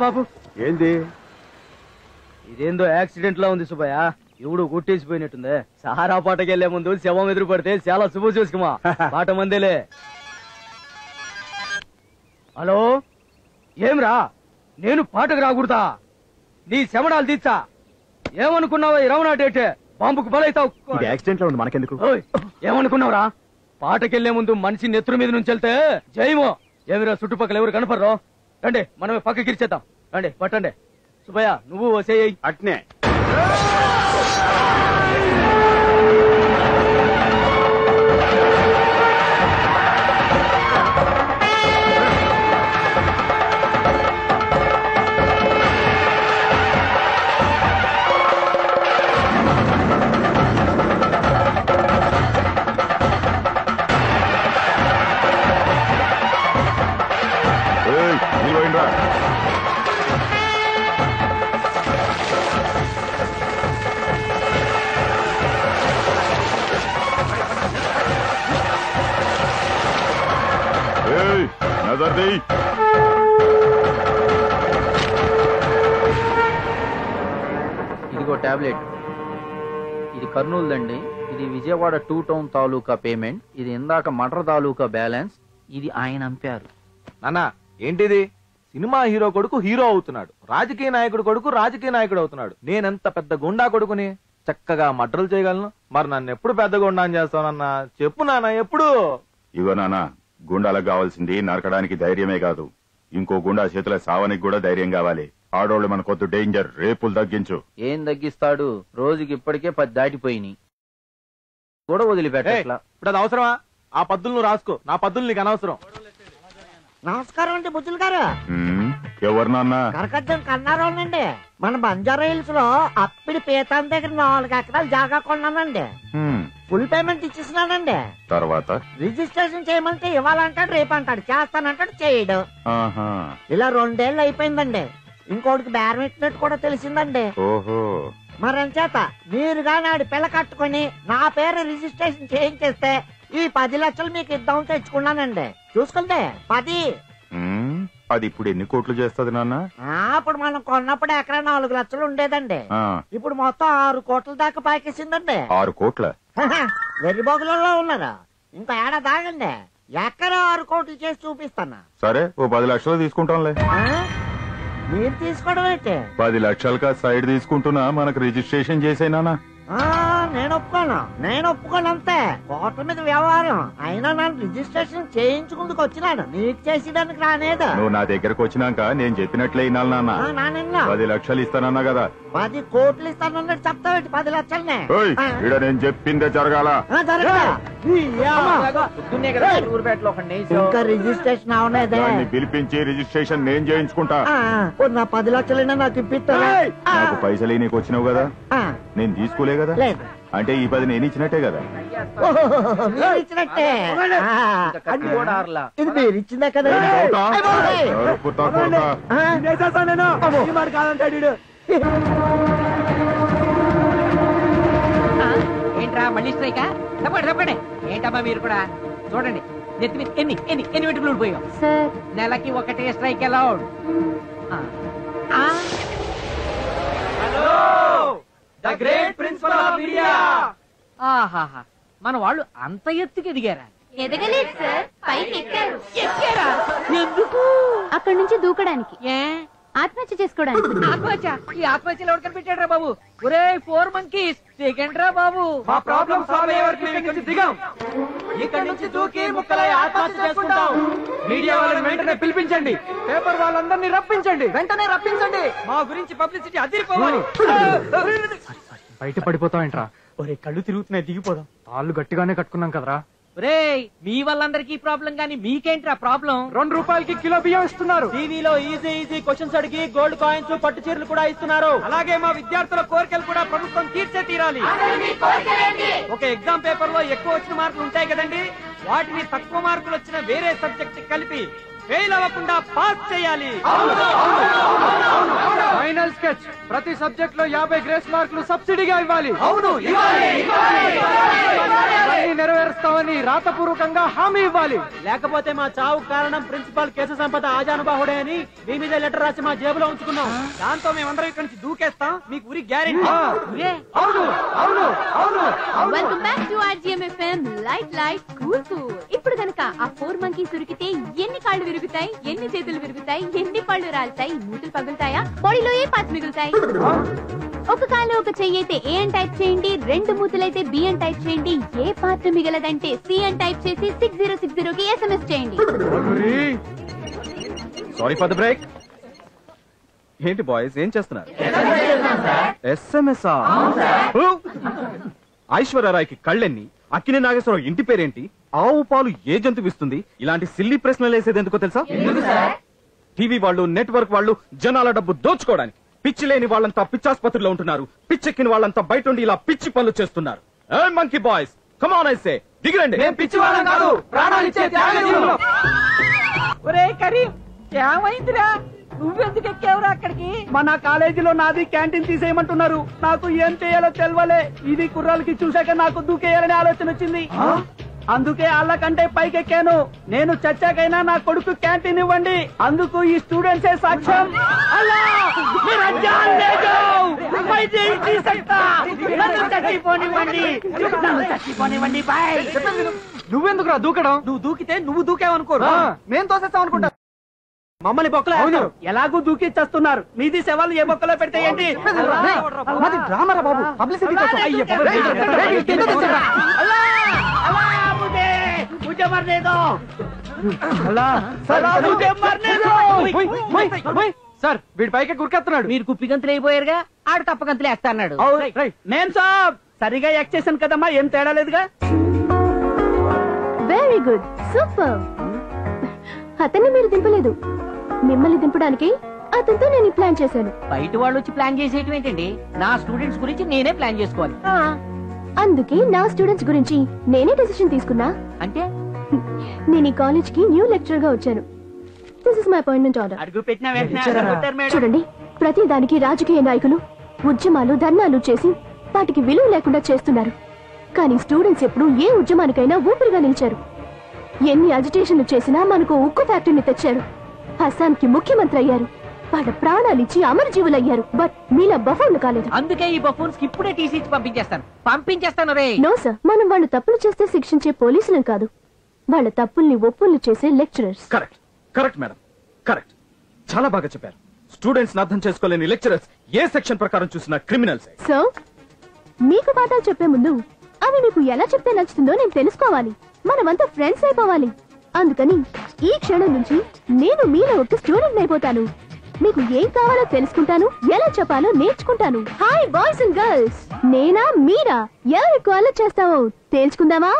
బాబు ఏంది ఇదేందో యాక్సిడెంట్ లా ఉంది సుబ్బయ్య. ఎవడు కొట్టేసిపోయినట్టుందే. సారా పాటకెళ్లే ముందు శవం ఎదురు పడితే చాలా శుభ చూసుకుమా. పాట మందేలే. హలో, ఏమ్రా, నేను పాటకు రాకూడదా? నీ శవడాలు తీర్చా. ఏమనుకున్నావా? ఈ రవణాటేటే బాంబుకు బలైతావు. యాక్సిడెంట్ లో ఉంది, మనకెందుకు? ఏమనుకున్నావురా? పాటకెళ్లే ముందు మనిషి నెత్తురు మీద నుంచి వెళ్తే జయమో. ఏమిరా, చుట్టుపక్కల ఎవరు కనపడరు? రండి, మనమే పక్కకి ఇచ్చేద్దాం. రండి, పట్టండి. సుబ్బయ్య, నువ్వు వసేయి. అట్నే ఇదిగో టాబ్లెట్. ఇది కర్నూలుదండి. ఇది విజయవాడ 2 టౌన్ తాలూకా పేమెంట్. ఇది ఇందాక మటర్ తాలూకా బ్యాలెన్స్. ఇది ఆయన అంపారు. నాన్న, ఏంటిది? సినిమా హీరో కొడుకు హీరో అవుతున్నాడు, రాజకీయ నాయకుడు కొడుకు రాజకీయ నాయకుడు అవుతున్నాడు. నేనెంత పెద్ద గుండా కొడుకుని చక్కగా మడ్రలు చేయగలను. మరి నన్ను ఎప్పుడు పెద్ద గుండా చేస్తానన్నా చెప్పు నాన్న, ఎప్పుడు? ఇగో నాన్న, గుండాలకు కావాల్సింది నరకడానికి ధైర్యమే కాదు, ఇంకో గుండా చేతుల సావనికి కూడా ధైర్యం కావాలి. ఆడోళ్ళు మన కొద్ది డేంజర్. రేపులు తగ్గించు. ఏం తగ్గిస్తాడు? రోజుకి ఇప్పటికే 10 దాటిపోయినాయి కూడా వదిలిపెట్టట్లా. ఇప్పుడు అది అవసరమా? ఆ పద్దులు నువ్వు రాసుకో, నా పద్దులు నీకు అనవసరం. నమస్కారం అండి బుద్ధులు గారు. ఎవరు నాన్న? కరకద్దం కన్నారావునండి. మన బంజారా హిల్స్ లో అప్పిడి పీతాన్ దగ్గర 4 ఎకరాలు జాగా కొన్నానండి. Full payment ఇచ్చేసినానండి. తర్వాత రిజిస్ట్రేషన్ చేయమంటే ఇవ్వాలంటాడు, రేపు అంటాడు, చేస్తానంటాడు, చేయడు. ఇలా 2 ఏళ్ళు అయిపోయిందండి. ఇంకోటికి బేరం పెట్టినట్టు కూడా తెలిసిందండి. ఓహో, మరంచేత మీరుగా నాడు పిల్ల కట్టుకుని నా పేరు రిజిస్ట్రేషన్ చేయించేస్తే ఈ 10 లక్షలు మీకు ఇద్దాం తెచ్చుకున్నానండి. చూసుకుంటే 10. అది ఇప్పుడు ఎన్ని కోట్లు చేస్తుంది నాన్న? అప్పుడు మనం కొన్నప్పుడు ఎకరా 4 లక్షలు ఉండేదండి. ఇప్పుడు మొత్తం 6 కోట్ల దాకా పాకేసిందండి. 6 కోట్ల? వెర్రిబోగులలో ఉన్నారా? ఇంకా ఏడా దాగండి. ఎకరా 6 కోట్లు చేసి చూపిస్తాను. సరే, ఓ 10 లక్షలు తీసుకుంటాంలే. మీరు తీసుకోవడం అయితే 10 లక్షలుగా సైడ్ తీసుకుంటున్నా, మనకు రిజిస్ట్రేషన్ చేసేనా? నేను ఒప్పుకోను అంతే. కోట్ల మీద వ్యవహారం. అయినా నన్ను రిజిస్ట్రేషన్ చేయించుకుందుకు వచ్చినాను, నీకు చేసేదానికి రానేదు. నువ్వు నా దగ్గరకు వచ్చినాక నేను చెప్పినట్లే వినాలి నాన్న. 10 లక్షలు ఇస్తానన్నా కదా? 10 కోట్లు ఇస్తానన్నట్టు చెప్తావేంటి? 10 లక్షలనే. ఇక్కడ నేను చెప్పిందే జరగాల. ఇంకా రిజిస్ట్రేషన్ అవనేదే. పిలిపించి రిజిస్ట్రేషన్ నేను చేయించుకుంటా. నా 10 లక్షలైనా నాకు ఇప్పిస్తాను. నాకు పైసలు నీకు వచ్చినావు కదా, నేను తీసుకోలే కదా. అంటే ఈ 10 నేను ఇచ్చినట్టే కదా? ఇచ్చినట్టే. ఇది మీరు ఇచ్చిందే కదా. ఏంట్రా మళ్ళీ స్ట్రైకా? తప్పండి. ఏంటమ్మా మీరు కూడా చూడండి, నెత్తి మీద ఎన్ని వెంట్రుకలు ఊడిపోయాం. నెలకి 1 స్ట్రైక్ అలౌడ్. ఆహాహా, మన వాళ్ళు అంత ఎత్తుకి ఎదిగారా? ఎదగలేదు సార్, పైకి ఎక్కారు. ఎక్కారా? ఎందుకు? అక్కడి నుంచి దూకడానికి. ఏ? ఆత్మహత్య చేసుకోవడానికి. ఆత్మహత్య? ఈ ఆత్మహత్యలు ఎవరు కనిపెట్టాడ్రా బాబు? ఒరే 4 monkeys దిగండ్రా బాబు. మా ప్రాబ్లం సాల్వ్ అయ్యే వరకు మేము ఇక్కడ దిగాం. ఇక్కడ నుంచి దూకి ముక్కలై ఆత్మహత్య చేసుకుంటాం. మీడియా వాళ్ళని వెంటనే పిలిపించండి, పేపర్ వాళ్ళందరినీ రప్పించండి, వెంటనే రప్పించండి. మా గురించి పబ్లిసిటీ అదిరిపోవాలి. బయట పడిపోతావేంట్రా? ఒరే, కళ్ళు తిరుగుతున్నాయి, దిగిపోదాం. తాళ్ళు గట్టిగానే కట్టుకున్నాం కదరా. రేయ్, మీ వాళ్ళందరికీ ప్రాబ్లం గానీ మీకేంట్రా ప్రాబ్లం? 2 రూపాయలకి కిలో బియ్యం ఇస్తున్నారు. టీవీలో ఈజీ క్వశ్చన్స్ అడిగి గోల్డ్ కాయిన్స్, పట్టు చీరలు కూడా ఇస్తున్నారు. అలాగే మా విద్యార్థుల కోరికలు కూడా ప్రభుత్వం తీర్చే తీరాలి. ఒక ఎగ్జామ్ పేపర్ లో ఎక్కువ వచ్చిన మార్కులు ఉంటాయి కదండి, వాటిని తక్కువ మార్కులు వచ్చిన వేరే సబ్జెక్ట్ కలిపి ఫెయిల్ అవ్వకుండా పాస్ చేయాలి. ఫైనల్ స్కెచ్ ప్రతి సబ్జెక్ట్ లో 50 గ్రేస్ మార్కులు సబ్సిడీగా ఇవ్వాలి. నెరవేరుస్తామని రాతపూర్వకంగా హామీ ఇవ్వాలి. లేకపోతే మా చావు కారణం ప్రిన్సిపాల్ కేశ సంపద ఆజానుబాహుడే అని మీ మీద లెటర్ రాసి మా జేబులో ఉంచుకున్నాం. దాంతో మేమందరం ఇక్కడి నుంచి దూకేస్తాం. మీకు ఉరి guarantee. Welcome back to RGMFM. Light cool. ఇప్పుడు గనక ఆ 4 monkeys ఉరికితే ఎన్ని కాళ్ళు విరుగుతాయి, ఎన్ని చేతులు విరుగుతాయి, ఎన్ని పళ్ళు రాలుతాయి, మూతులు పగులుతాయా, బాడీలో ఏ పార్ట్స్ మిగులుతాయి? ఒక కాలు ఒక చెయ్యి అయితే ఏ అని టైప్ చేయండి, 2 మూతులైతే బి అని టైప్ చేయండి, ఏ పార్ట్ మిగలదంటే సి అని టైప్ చేసి 6060 కి SMS చేయండి. Sorry for the break. ఏంటి బాయ్స్ ఏం చేస్తున్నారు? SMS ఐశ్వర్యరాయ్కి కళ్ళెన్ని, అక్కినే నాగేశ్వరరావు ఇంటి పేరేంటి, ఆవు పాలు ఏ జంతువు ఇస్తుంది, ఇలాంటి సిల్లీ ప్రశ్నలు వేసేది ఎందుకో తెలుసా? టీవీ వాళ్ళు, నెట్వర్క్ వాళ్ళు జనాల డబ్బు దోచుకోవడానికి. పిచ్చి లేని వాళ్ళంతా పిచ్చాసుపత్రిలో ఉంటున్నారు, పిచ్చెక్కిన వాళ్ళంతా బయట ఉండి ఇలా పిచ్చి పనులు చేస్తున్నారు. మంకీ బాయ్స్ కమ్ ఆన్, ఐసే దిగరండి. పిచ్చి వాళ్ళం కాదు, ప్రాణాలు ఇచ్చే త్యాగజీవులం. ఒరే కరీం, ఏమైందిరా? నువ్వెందుకు ఎక్కావురా అక్కడికి? మన కాలేజీలో నాది క్యాంటీన్ తీసేయమంటున్నారు. నాకు ఏం చేయాలో తెలవలే. ఇది కుర్రాలకి చూశాక నాకు దూకేయాలనే ఆలోచన వచ్చింది. అందుకే వాళ్ళకంటే పైకెక్కాను. నేను చచ్చాకైనా నా కొడుకు క్యాంటీన్ ఇవ్వండి. అందుకు ఈ స్టూడెంట్సే సాక్ష్యం. నువ్వెందుకురా దూకడం? నువ్వు దూకితే నువ్వు దూకేవనుకోరు, నేను తోసేస్తాం అనుకుంటా. మమ్మల్ని బొక్కలో వేస్తారు. ఎలాగూ దూకి చేస్తున్నారు. మీది సవాళ్ళు ఏ బొక్కలో పెడితే ఏంటి? డ్రామా బాబు, పబ్లిసిటీ కోసం. సార్ వీడి పైకి గురికెత్తున్నాడు. మీరు కుప్పిగంతులు అయిపోయారుగా, ఆడు తప్పగంతులు వేస్తా అన్నాడు. నేను సాబ్ సరిగా యాక్ట్ చేశాను కదమ్మా, ఏం తేడా లేదుగా. Very good, super. అతన్ని మీరు దింపలేదు, మిమ్మల్ని దింపడానికి అతనితో నేను ప్లాన్ చేశాను. బయట వాళ్ళు వచ్చి ప్లాన్ చేసేయటం ఏంటండి? నా స్టూడెంట్స్ గురించి నేనే ప్లాన్ చేసుకోవాలి. అందుకే నా స్టూడెంట్స్ గురించి నేనే డెసిషన్ తీసుకున్నా. అంటే నేను ఈ కాలేజ్ కి న్యూ లెక్చరర్ గా వచ్చాను. This is my appointment order. అడుగు పెట్టిన వెంటనే చూడండి, ప్రతి దానికి రాజకీయ నాయకులు ఉద్యమాలు, ధర్నాలు చేసి వాటికి విలువ లేకుండా చేస్తున్నారు. కానీ స్టూడెంట్స్ ఎప్పుడు ఏ ఉద్యమానికైనా ఊపిరిగా నిలిచారు. ఎన్ని అజిటేషన్లు చేసినా మనకు ఉక్కు ఫ్యాక్టరీని తెచ్చారు. అస్సాంకి ముఖ్యమంత్రి అయ్యారు. వాళ్ళ ప్రాణాలిచ్చి అమరజీవులయ్యారు. బట్ మీలా బఫూన్లు కాలేదు. అందుకే ఈ బఫూన్స్ కి ఇప్పుడే టీసీ ఇచ్చి పంపించేస్తాను రే. నో సార్, మనం వాళ్ళు తప్పులు చేస్తే శిక్షించే పోలీసులం కాదు, వాళ్ళ తప్పుల్ని ఒప్పుల్ని చేసే lecturers. Correct correct madam, correct. చాలా బాగా చెప్పారు. స్టూడెంట్స్ అర్థం చేసుకోలేని లెక్చరర్స్ ఏ సెక్షన్ ప్రకారం చూసిన క్రిమినల్స్. సో మీకు పాఠాలు చెప్పే ముందు అవి మీకు ఎలా చెప్తే నచ్చుతుందో నేను తెలుసుకోవాలి. మనమంతా ఫ్రెండ్స్ అయిపోవాలి. అందుకని ఈ క్షణం నుంచి నేను మీలో ఒక స్టూడెంట్ అయిపోతాను. మీకు ఏం కావాలో తెలుసుకుంటాను, ఎలా చెప్పాలో నేర్చుకుంటాను. హాయ్ బాయ్స్ అండ్ గర్ల్స్, నేనా మీరా? ఎవరు కాల్ చేస్తావో తేల్చుకుందామా?